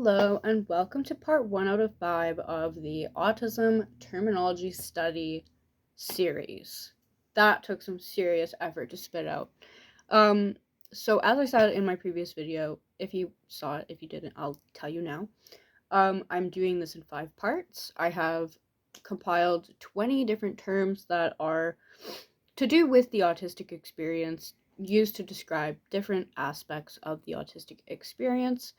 Hello, and welcome to part 1 out of 5 of the Autism Terminology Study series. That took some serious effort to spit out. So as I said in my previous video, if you saw it, if you didn't, I'll tell you now. I'm doing this in 5 parts. I have compiled 20 different terms that are to do with the autistic experience, used to describe different aspects of the autistic experience.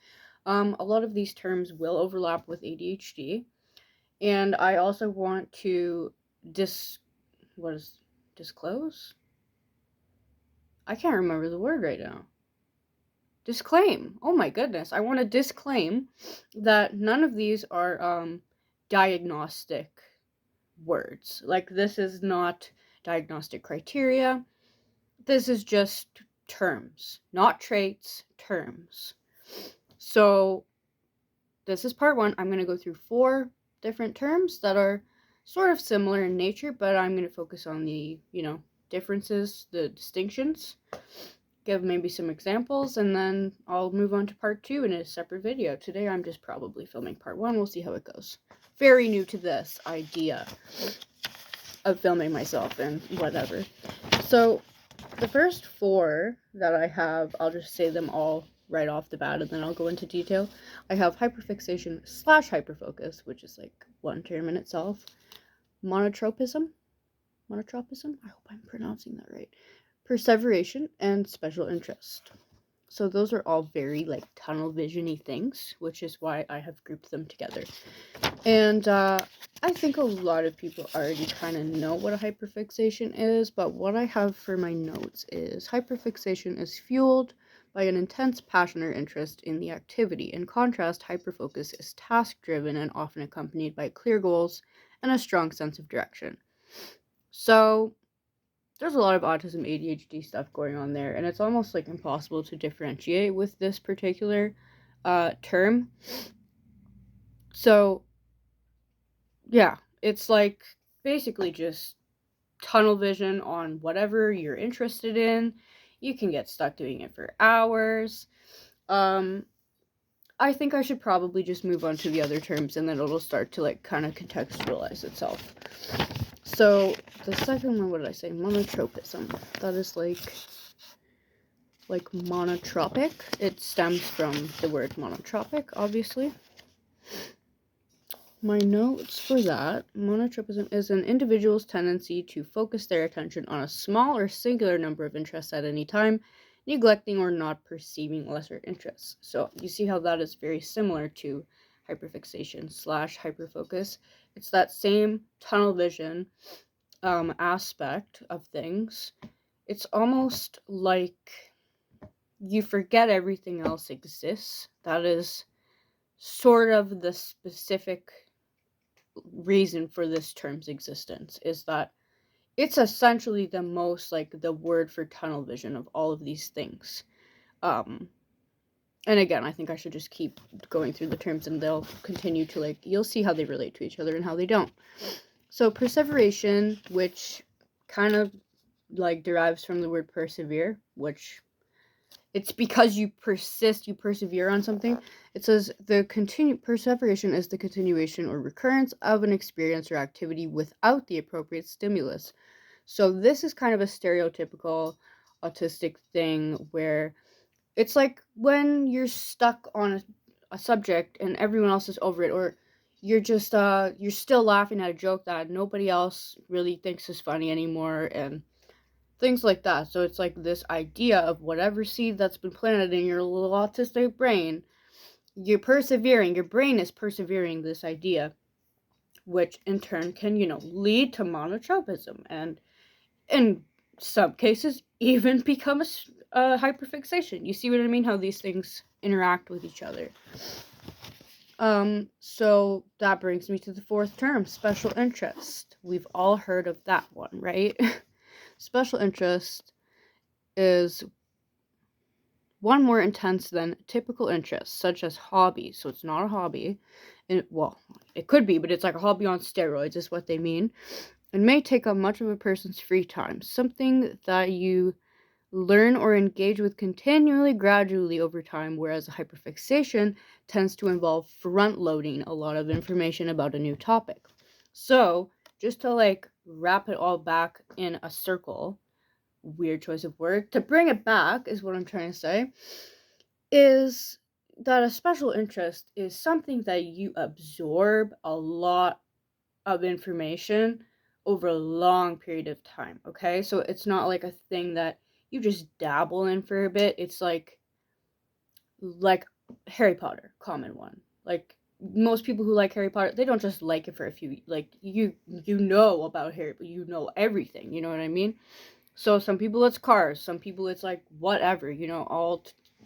A lot of these terms will overlap with ADHD, and I also want to disclose? I can't remember the word right now. Disclaim. Oh my goodness. I want to disclaim that none of these are diagnostic words. Like, this is not diagnostic criteria. This is just terms, not traits, terms. So this is part 1. I'm going to go through 4 different terms that are sort of similar in nature, but I'm going to focus on the, differences, the distinctions, give maybe some examples, and then I'll move on to part 2 in a separate video. Today I'm just probably filming part 1. We'll see how it goes. Very new to this idea of filming myself and whatever. So the first 4 that I have, I'll just say them all right off the bat, and then I'll go into detail. I have hyperfixation / hyperfocus, which is like one term in itself. Monotropism. I hope I'm pronouncing that right. Perseveration and special interest. So those are all very like tunnel vision-y things, which is why I have grouped them together. And I think a lot of people already kind of know what a hyperfixation is, but what I have for my notes is hyperfixation is fueled by an intense passion or interest in the activity. In contrast, hyperfocus is task-driven and often accompanied by clear goals and a strong sense of direction. So there's a lot of autism, ADHD stuff going on there, and it's almost like impossible to differentiate with this particular term. So yeah, it's like basically just tunnel vision on whatever you're interested in. You can get stuck doing it for hours. I think I should probably just move on to the other terms, and then it'll start to like kind of contextualize itself. So the second one, what did I say? Monotropism. That is like monotropic. It stems from the word monotropic, obviously. My notes for that: monotropism is an individual's tendency to focus their attention on a small or singular number of interests at any time, neglecting or not perceiving lesser interests. So you see how that is very similar to hyperfixation / hyperfocus. It's that same tunnel vision aspect of things. It's almost like you forget everything else exists. That is sort of the specific reason for this term's existence, is that it's essentially the most like the word for tunnel vision of all of these things. And again, I think I should just keep going through the terms, and they'll continue to like, you'll see how they relate to each other and how they don't. So perseveration, which kind of like derives from the word persevere, which it's because you persist, you persevere on something. It says perseveration is the continuation or recurrence of an experience or activity without the appropriate stimulus. So this is kind of a stereotypical autistic thing where it's like when you're stuck on a subject and everyone else is over it, or you're just you're still laughing at a joke that nobody else really thinks is funny anymore, and things like that. So it's like this idea of whatever seed that's been planted in your little autistic brain, you're persevering, your brain is persevering this idea, which in turn can, lead to monotropism, and in some cases even become a hyperfixation. You see what I mean? How these things interact with each other. So that brings me to the 4th term, special interest. We've all heard of that one, right? Special interest is one more intense than typical interests, such as hobbies. So it's not a hobby. And, well, it could be, but it's like a hobby on steroids is what they mean. It may take up much of a person's free time. Something that you learn or engage with continually, gradually over time, whereas hyperfixation tends to involve front-loading a lot of information about a new topic. So, just to wrap it all back in a circle, weird choice of word, to bring it back is what I'm trying to say, is that a special interest is something that you absorb a lot of information over a long period of time, okay? So it's not like a thing that you just dabble in for a bit. It's like Harry Potter, common one. Like most people who like Harry Potter, they don't just like it for a few, like you know about Harry, but you know everything, you know what I mean? So some people it's Cars, some people it's like whatever,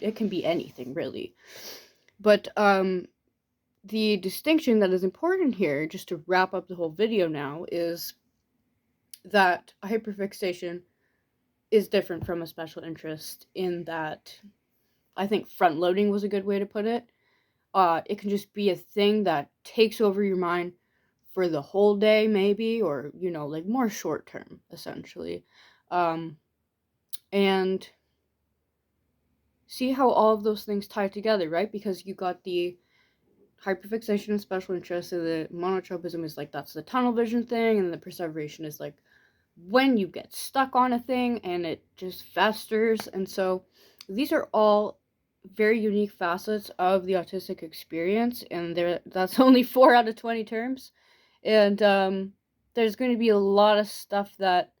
it can be anything really. But the distinction that is important here, just to wrap up the whole video now, is that a hyperfixation is different from a special interest in that I think front loading was a good way to put it. It can just be a thing that takes over your mind for the whole day, maybe, or like more short term, essentially. And see how all of those things tie together, right? Because you got the hyperfixation and special interest, and the monotropism is like that's the tunnel vision thing, and the perseveration is like when you get stuck on a thing and it just festers. And so these are all very unique facets of the autistic experience, and that's only 4 out of 20 terms. And there's going to be a lot of stuff that,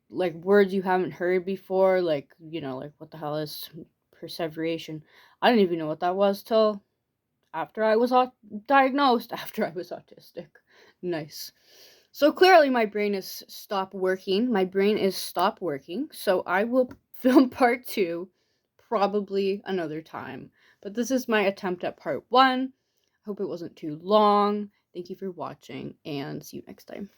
like, words you haven't heard before, like like what the hell is perseveration? I didn't even know what that was till after I was diagnosed after I was autistic. Nice. So clearly my brain is stopped working. So I will film part 2 probably another time. But this is my attempt at part 1. Hope it wasn't too long. Thank you for watching, and see you next time.